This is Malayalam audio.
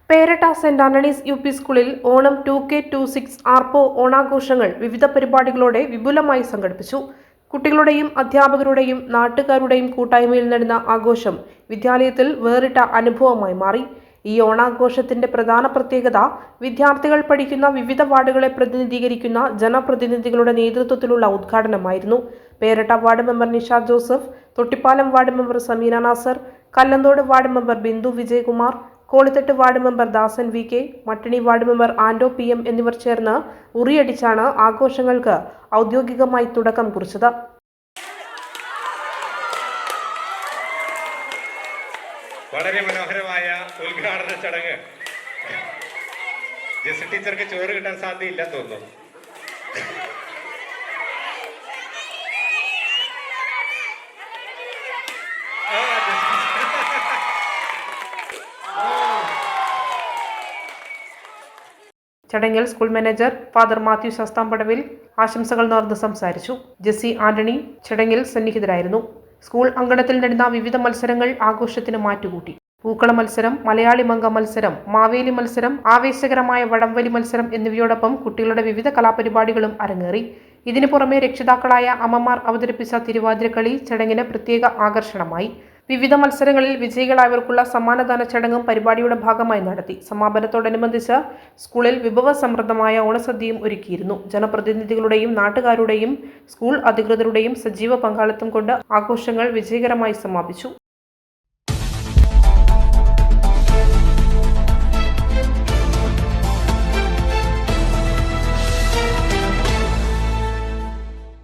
Peratta saint Antony's U P സ്കൂളിൽ ഓണം 2K26 ആർപ്പോ ഓണാഘോഷങ്ങൾ വിവിധ പരിപാടികളോടെ വിപുലമായി സംഘടിപ്പിച്ചു. കുട്ടികളുടെയും അധ്യാപകരുടെയും നാട്ടുകാരുടെയും കൂട്ടായ്മയിൽ നടന്ന ആഘോഷം വിദ്യാലയത്തിൽ വേറിട്ട അനുഭവമായി മാറി. ഈ ഓണാഘോഷത്തിന്റെ പ്രധാന പ്രത്യേകത വിദ്യാർത്ഥികൾ പഠിക്കുന്ന വിവിധ വാർഡുകളെ പ്രതിനിധീകരിക്കുന്ന ജനപ്രതിനിധികളുടെ നേതൃത്വത്തിലുള്ള ഉദ്ഘാടനമായിരുന്നു. Peratta ward member Nishad Joseph, Thottippalam ward member Sameena Nasar, Kallanthode ward member Bindu Vijayakumar, Kolithattu ward member Dasan VK, Mattani ward member Anto PM എന്നിവർ ചേർന്ന് ഉറിയടിച്ചാണ് ആഘോഷങ്ങൾക്ക് ഔദ്യോഗികമായി തുടക്കം കുറിച്ചത്. വളരെ മനോഹരമായ ഉദ്ഘാടന ചടങ്ങ്. ജെസ്സി ടീച്ചർക്ക് ചോറ് കിട്ടാൻ സാധ്യതയില്ലെന്ന് തോന്നുന്നു. ചടങ്ങിൽ സ്കൂൾ മാനേജർ ഫാദർ മാത്യു ശാസ്താംപടവിൽ ആശംസകൾ നേർന്ന് സംസാരിച്ചു. ജെസ്സി ആന്റണി ചടങ്ങിൽ സന്നിഹിതരായിരുന്നു. സ്കൂൾ അങ്കണത്തിൽ നടന്ന വിവിധ മത്സരങ്ങൾ ആഘോഷത്തിന് മാറ്റുകൂട്ടി. പൂക്കള മത്സരം, മലയാളി മംഗ മത്സരം, മാവേലി മത്സരം, ആവേശകരമായ വടംവലി മത്സരം എന്നിവയോടൊപ്പം കുട്ടികളുടെ വിവിധ കലാപരിപാടികളും അരങ്ങേറി. ഇതിനു പുറമെ രക്ഷിതാക്കളായ അമ്മമാർ അവതരിപ്പിച്ച തിരുവാതിരക്കളി ചടങ്ങിന് പ്രത്യേക ആകർഷണമായി. വിവിധ മത്സരങ്ങളിൽ വിജയികളായവർക്കുള്ള സമ്മാനദാന ചടങ്ങും പരിപാടിയുടെ ഭാഗമായി നടത്തി. സമാപനത്തോടനുബന്ധിച്ച് സ്കൂളിൽ വിഭവസമൃദ്ധമായ ഓണസദ്യയും ഒരുക്കിയിരുന്നു. ജനപ്രതിനിധികളുടെയും നാട്ടുകാരുടെയും സ്കൂൾ അധികൃതരുടെയും സജീവ പങ്കാളിത്തം കൊണ്ട് ആഘോഷങ്ങൾ വിജയകരമായി സമാപിച്ചു.